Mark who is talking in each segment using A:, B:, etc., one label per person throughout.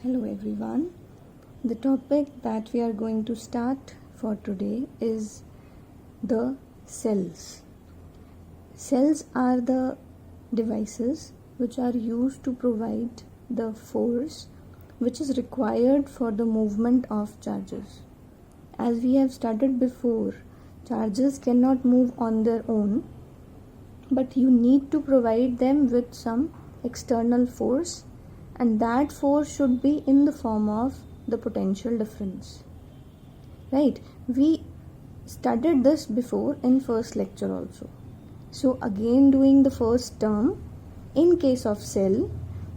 A: Hello everyone. The topic that we are going to start for today is the cells. Cells are the devices which are used to provide the force which is required for the movement of charges. As we have studied before, charges cannot move on their own, but you need to provide them with some external force, and that force should be in the form of the potential difference. Right? We studied this before in first lecture also. So again, doing the first term, in case of cell,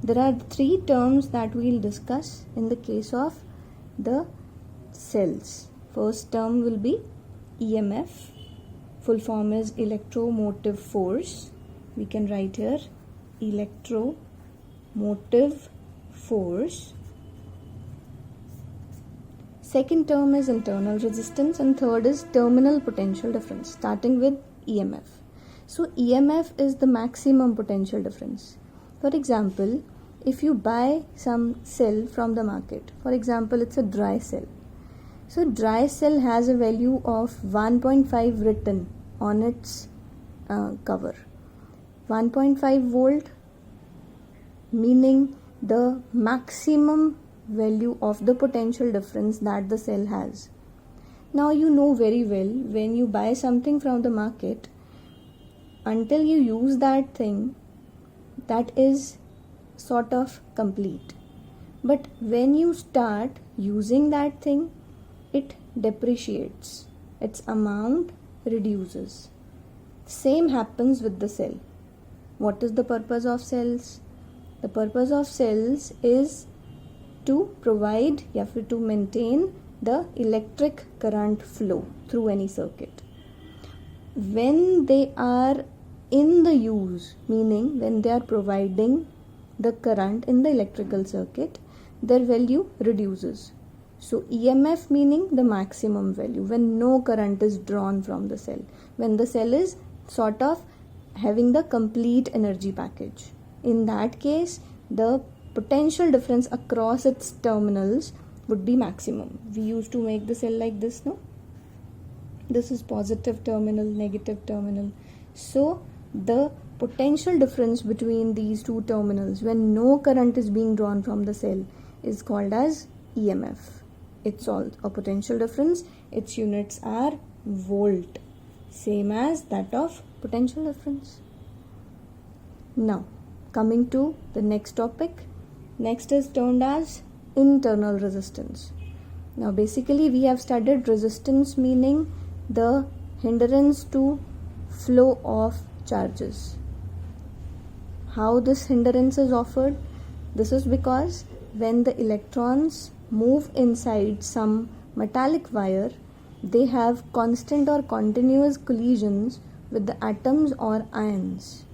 A: there are three terms that we'll discuss in the case of the cells. First term will be EMF. Full form is electromotive force. We can write here electromotive force. Second term is internal resistance, and third is terminal potential difference, starting with EMF. So EMF is the maximum potential difference. For example, if you buy some cell from the market, for example, it's a dry cell. So dry cell has a value of 1.5 written on its cover. 1.5 volt meaning the maximum value of the potential difference that the cell has. Now you know very well, when you buy something from the market, until you use that thing, that is sort of complete. But when you start using that thing, it depreciates, its amount reduces. Same happens with the cell. What is the purpose of cells? The purpose of cells is to provide, to maintain the electric current flow through any circuit. When they are in the use, meaning when they are providing the current in the electrical circuit, their value reduces. So EMF meaning the maximum value, when no current is drawn from the cell, when the cell is sort of having the complete energy package. In that case, the potential difference across its terminals would be maximum. We used to make the cell like this, no? This is positive terminal, negative terminal. So the potential difference between these two terminals, when no current is being drawn from the cell, is called as EMF. It's all a potential difference. Its units are volt, same as that of potential difference. Now coming to the next topic, next is termed as internal resistance. Now basically we have studied resistance meaning the hindrance to flow of charges. How this hindrance is offered? This is because when the electrons move inside some metallic wire, they have constant or continuous collisions with the atoms or ions.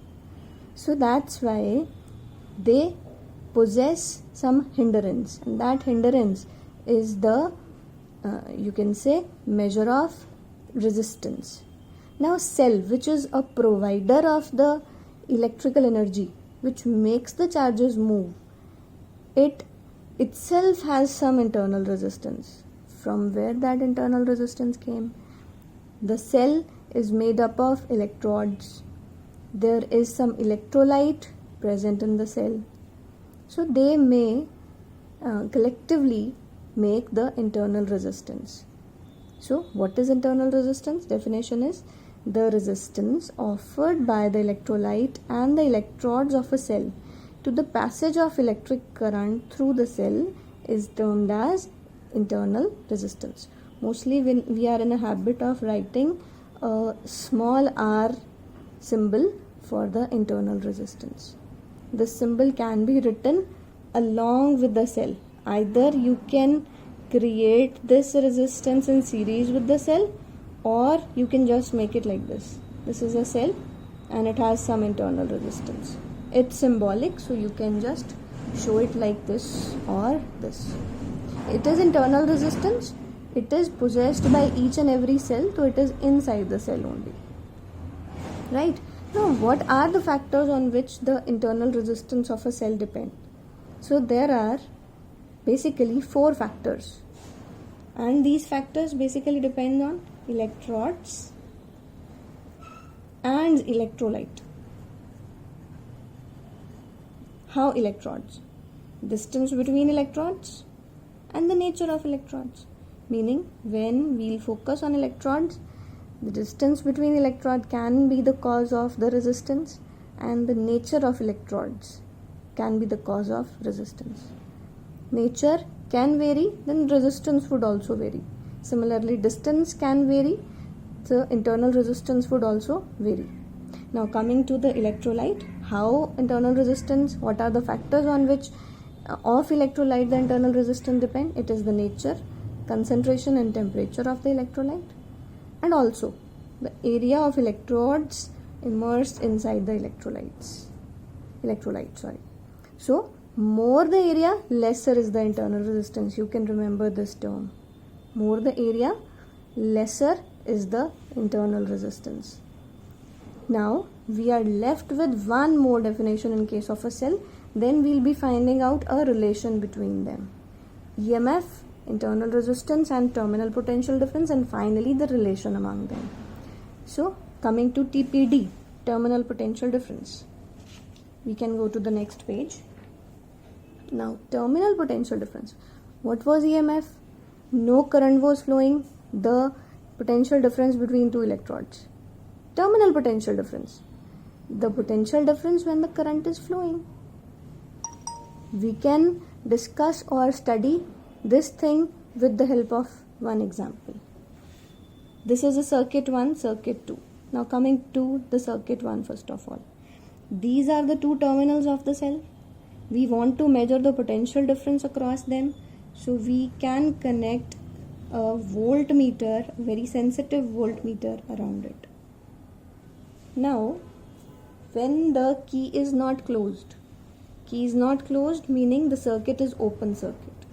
A: So that's why they possess some hindrance, and that hindrance is the you can say measure of resistance. Now cell, which is a provider of the electrical energy which makes the charges move, it itself has some internal resistance. From where that internal resistance came? The cell is made up of electrodes. There is some electrolyte present in the cell. So they may collectively make the internal resistance. So what is internal resistance? Definition is the resistance offered by the electrolyte and the electrodes of a cell to the passage of electric current through the cell is termed as internal resistance. Mostly when we are in a habit of writing a small r symbol for the internal resistance. This symbol can be written along with the cell. Either you can create this resistance in series with the cell, or you can just make it like this. This is a cell and it has some internal resistance. It's symbolic, so you can just show it like this or this. It is internal resistance. It is possessed by each and every cell, so it is inside the cell only. Right? Now, what are the factors on which the internal resistance of a cell depend? So there are basically 4 factors, and these factors basically depend on electrodes and electrolyte. How electrodes? Distance between electrodes and the nature of electrodes. Meaning, when we'll focus on electrodes, the distance between electrode can be the cause of the resistance, and the nature of electrodes can be the cause of resistance. Nature can vary, then resistance would also vary. Similarly, distance can vary, the internal resistance would also vary. Now coming to the electrolyte, how internal resistance, what are the factors on which of electrolyte the internal resistance depend? It is the nature, concentration and temperature of the electrolyte, and also the area of electrodes immersed inside the electrolyte. So more the area, lesser is the internal resistance. You can remember this term. More the area, lesser is the internal resistance. Now we are left with one more definition in case of a cell. Then we'll be finding out a relation between them. EMF, internal resistance and terminal potential difference, and finally the relation among them. So coming to TPD, terminal potential difference. We can go to the next page. Now terminal potential difference. What was EMF? No current was flowing. The potential difference between two electrodes. Terminal potential difference. The potential difference when the current is flowing. We can discuss or study this thing with the help of one example. This is a circuit 1, circuit 2. Now coming to the circuit 1 first of all. These are the two terminals of the cell. We want to measure the potential difference across them. So we can connect a voltmeter, a very sensitive voltmeter around it. Now when the key is not closed, meaning the circuit is open circuit.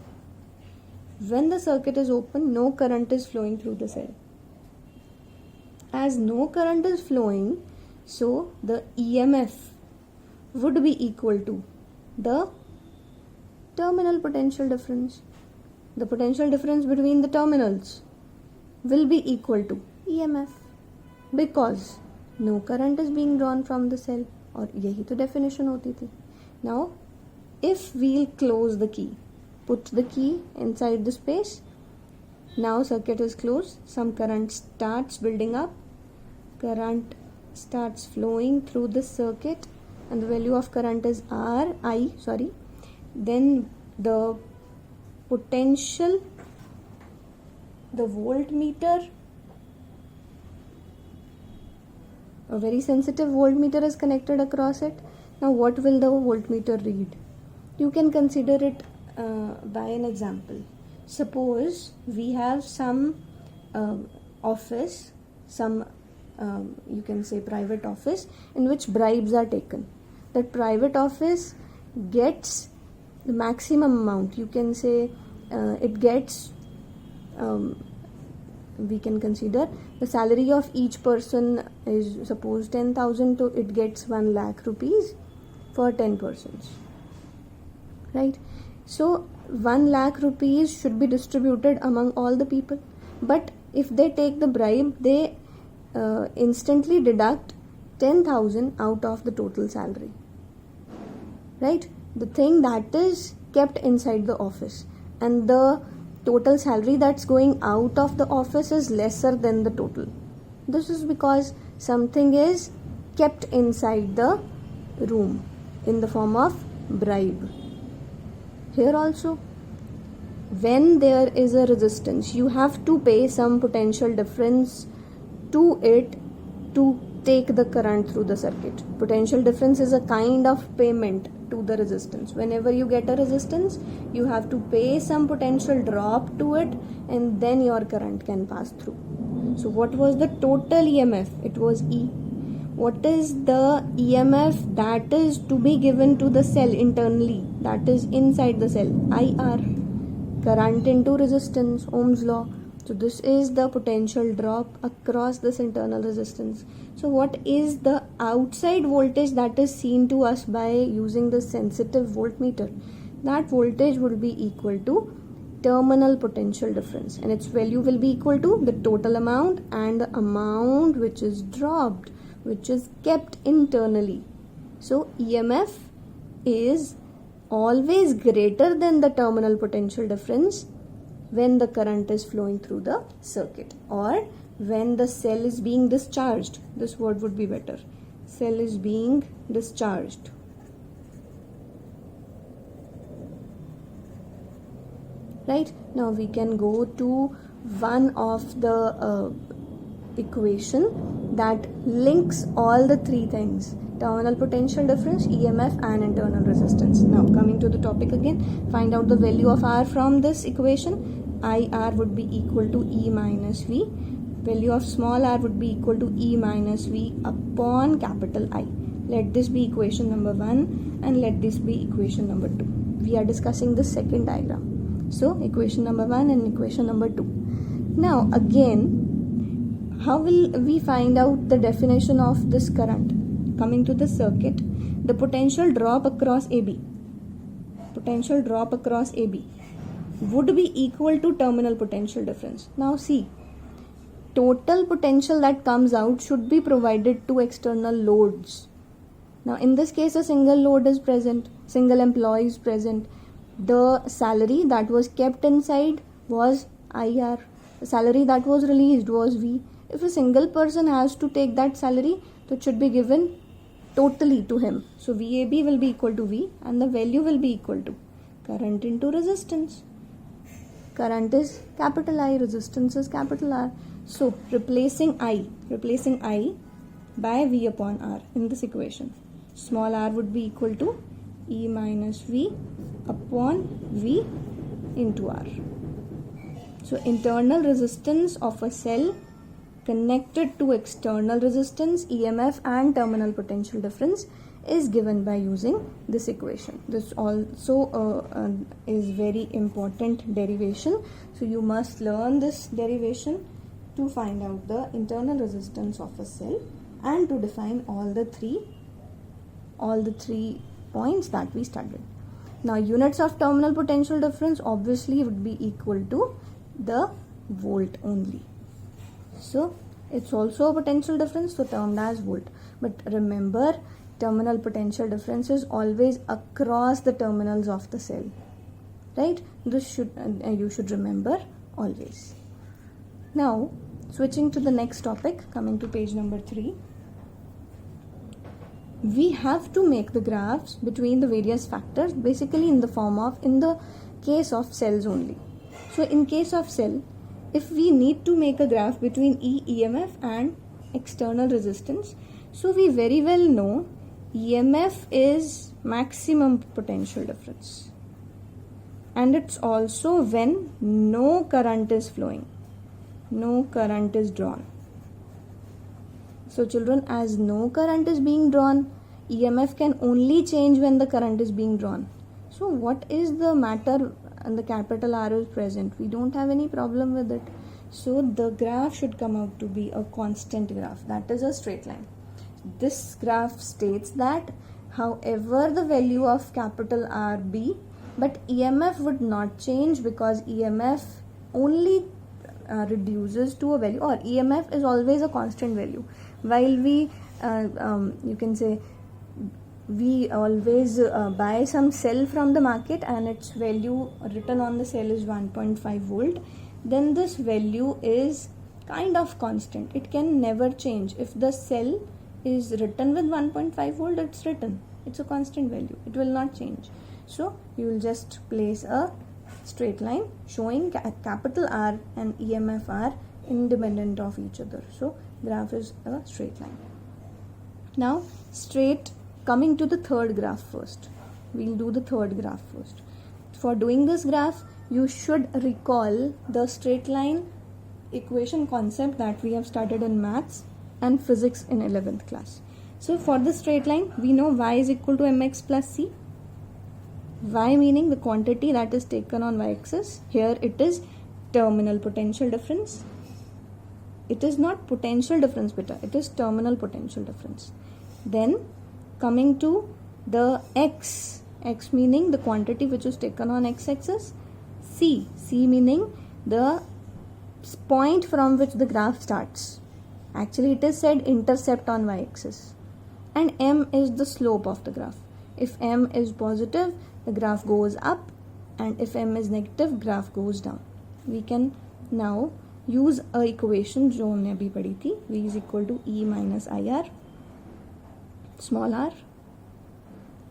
A: When the circuit is open, no current is flowing through the cell. As no current is flowing, so the EMF would be equal to the terminal potential difference. The potential difference between the terminals will be equal to EMF, because no current is being drawn from the cell. और यही तो definition होती थी. Now, if we'll close the key, put the key inside the space, now circuit is closed, some current starts building up, current starts flowing through the circuit, and the value of current is I. Then the potential, the voltmeter, a very sensitive voltmeter is connected across it. Now what will the voltmeter read? You can consider it by an example. Suppose we have some office, some you can say private office, in which bribes are taken. That private office gets the maximum amount. You can say it gets, we can consider the salary of each person is suppose 10,000, so it gets 1 lakh rupees for 10 persons, right? So 1 lakh rupees should be distributed among all the people, but if they take the bribe, they instantly deduct 10,000 out of the total salary, right? The thing that is kept inside the office, and the total salary that's going out of the office is lesser than the total. This is because something is kept inside the room in the form of bribe. Here also, when there is a resistance, you have to pay some potential difference to it to take the current through the circuit. Potential difference is a kind of payment to the resistance. Whenever you get a resistance, you have to pay some potential drop to it, and then your current can pass through. So what was the total EMF? It was E. What is the EMF that is to be given to the cell internally, that is inside the cell? IR, current into resistance, Ohm's law. So this is the potential drop across this internal resistance. So what is the outside voltage that is seen to us by using the sensitive voltmeter? that voltage would be equal to terminal potential difference, and its value will be equal to the total amount and the amount which is dropped, which is kept internally. So EMF is always greater than the terminal potential difference when the current is flowing through the circuit, or when the cell is being discharged. This word would be better. Cell is being discharged. Right, now we can go to one of the equation that links all the three things: terminal potential difference, EMF, and internal resistance. Now coming to the topic again, find out the value of R from this equation. IR would be equal to E minus V. Value of small r would be equal to E minus V upon capital I. Let this be equation number 1 and let this be equation number 2. We are discussing the second diagram. So equation number 1 and equation number 2. Now again, how will we find out the definition of this current? Coming to the circuit, the potential drop across AB would be equal to terminal potential difference. Now see, total potential that comes out should be provided to external loads. Now in this case, a single load is present, single employee is present. The salary that was kept inside was IR. The salary that was released was V. If a single person has to take that salary, so it should be given totally to him. So VAB will be equal to V, and the value will be equal to current into resistance. Current is capital I, resistance is capital R. So replacing I by V upon R in this equation, small r would be equal to E minus V upon V into R. So internal resistance of a cell connected to external resistance, EMF, and terminal potential difference is given by using this equation. This also is very important derivation. So you must learn this derivation to find out the internal resistance of a cell and to define all the three points that we studied. Now units of terminal potential difference obviously would be equal to the volt only. So it's also a potential difference, so termed as volt. But remember, terminal potential difference is always across the terminals of the cell. Right? This should you should remember always. Now switching to the next topic, coming to page number 3. We have to make the graphs between the various factors, basically in the case of cells only. So in case of cell, if we need to make a graph between EMF and external resistance, so we very well know EMF is maximum potential difference, and it's also when no current is flowing, no current is drawn. So children, as no current is being drawn, EMF can only change when the current is being drawn. So what is the matter? And the capital R is present. We don't have any problem with it. So the graph should come out to be a constant graph, that is a straight line. This graph states that however the value of capital R be, but EMF would not change because EMF only reduces to a value, or EMF is always a constant value. While we you can say we always buy some cell from the market and its value written on the cell is 1.5 volt, then this value is kind of constant. It can never change. If the cell is written with 1.5 volt, it's written. It's a constant value. It will not change. So you will just place a straight line showing capital R and EMF are independent of each other. So graph is a straight line. Now coming to the third graph first. We'll do the third graph first. For doing this graph, you should recall the straight line equation concept that we have studied in maths and physics in 11th class. So for the straight line, we know y is equal to mx plus c. Y meaning the quantity that is taken on y-axis. Here it is terminal potential difference. It is not potential difference beta, it is terminal potential difference. Then coming to the x x meaning the quantity which is taken on x-axis, c meaning the point from which the graph starts. Actually it is said intercept on y-axis, and m is the slope of the graph. If m is positive, the graph goes up, and if m is negative, graph goes down. We can now use a equation जो हमने अभी पढ़ी थी, v is equal to e minus ir, small r.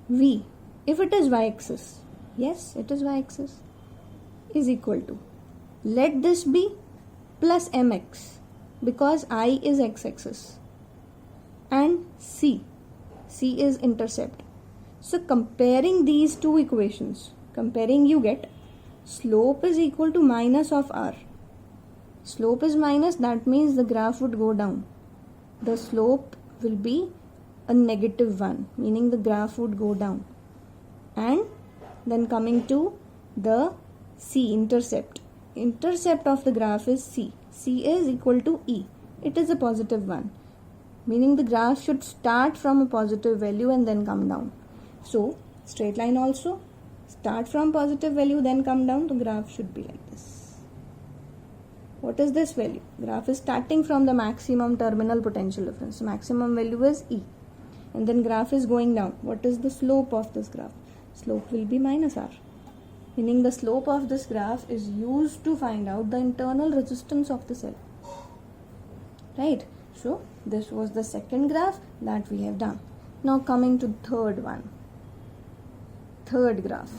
A: V, if it is y-axis, yes it is y-axis, is equal to, let this be plus mx, because I is x-axis, and c is intercept. So comparing these two equations, you get slope is equal to minus of r. Slope is minus, that means the graph would go down. The slope will be a -1, meaning the graph would go down. And then coming to the c, intercept. Intercept of the graph is c. C is equal to e. It is a +1, meaning the graph should start from a positive value and then come down. So straight line also start from positive value then come down. The graph should be like this. What is this value? Graph is starting from the maximum terminal potential difference. Maximum value is e, and then graph is going down. What is the slope of this graph? Slope will be minus r, meaning the slope of this graph is used to find out the internal resistance of the cell. Right? So this was the second graph that we have done. Now coming to third one. Third graph.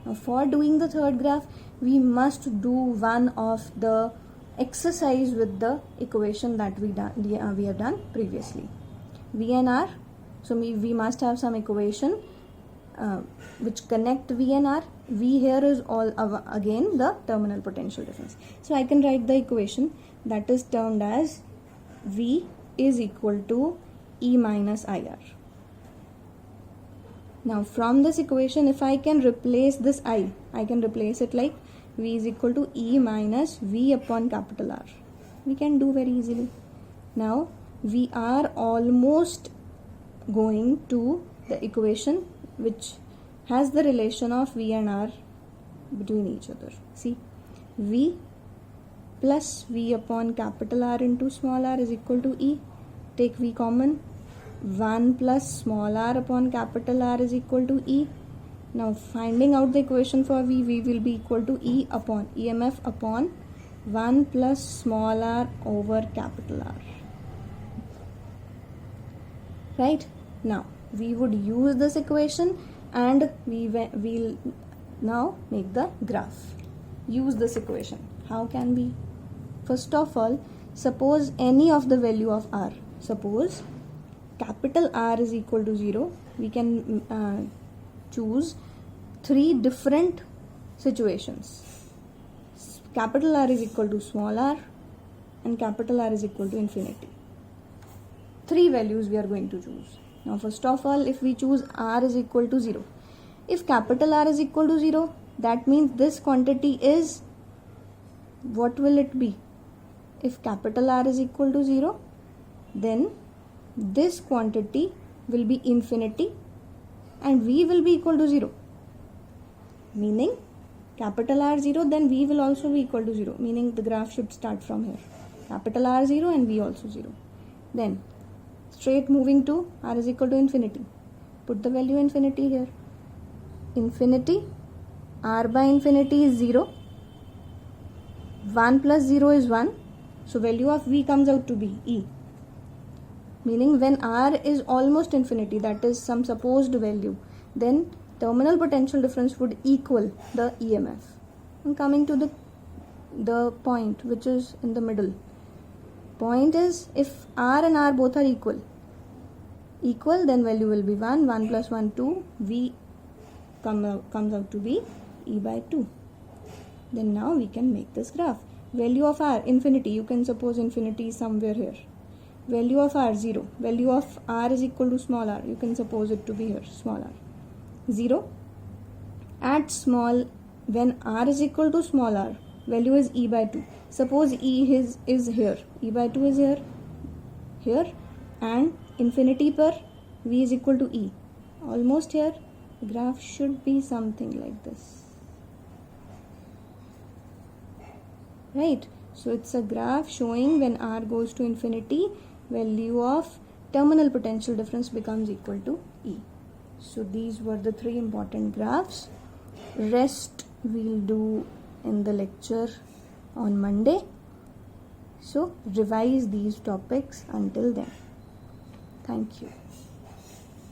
A: Now for doing the third graph, we must do one of the exercise with the equation that we have done previously. V and R. So we must have some equation which connect V and R. V here is all again the terminal potential difference. So I can write the equation that is termed as V is equal to E minus IR. Now from this equation, if I can replace this I can replace it like V is equal to E minus V upon capital R. We can do very easily. Now we are almost going to the equation which has the relation of V and R between each other. See, V plus V upon capital R into small r is equal to E. Take V common. 1 plus small r upon capital R is equal to E. Now finding out the equation for V will be equal to E upon EMF upon 1 plus small r over capital R. Right? Now we would use this equation and we'll now make the graph. Use this equation. How can we? First of all, suppose any of the value of R. Suppose capital R is equal to 0. We can choose 3 different situations. Capital R is equal to small r and capital R is equal to infinity. 3 values we are going to choose. Now first of all, if we choose R is equal to 0. If capital R is equal to 0, that means this quantity is, what will it be? If capital R is equal to 0, then this quantity will be infinity and V will be equal to 0. Meaning capital R 0, then V will also be equal to 0. Meaning the graph should start from here. Capital R 0 and V also 0. Then straight moving to R is equal to infinity. Put the value infinity here. Infinity, R by infinity is 0. 1 plus 0 is 1. So value of V comes out to be E. Meaning when R is almost infinity, that is some supposed value, then terminal potential difference would equal the EMF. And coming to the point which is in the middle. Point is, if R and R both are equal, then value will be 1. 1 plus 1, 2. V comes out to be E by 2. Then now we can make this graph. Value of R, infinity. You can suppose infinity is somewhere here. Value of R, 0. Value of R is equal to small r. You can suppose it to be here, small r. 0. At small, when R is equal to small r, value is E by 2. Suppose E is here. E by 2 is here. And infinity per V is equal to E. Almost here. The graph should be something like this, right? So it's a graph showing when r goes to infinity, value of terminal potential difference becomes equal to E. So these were the 3 important graphs. Rest we'll do in the lecture on Monday. So revise these topics until then. Thank you.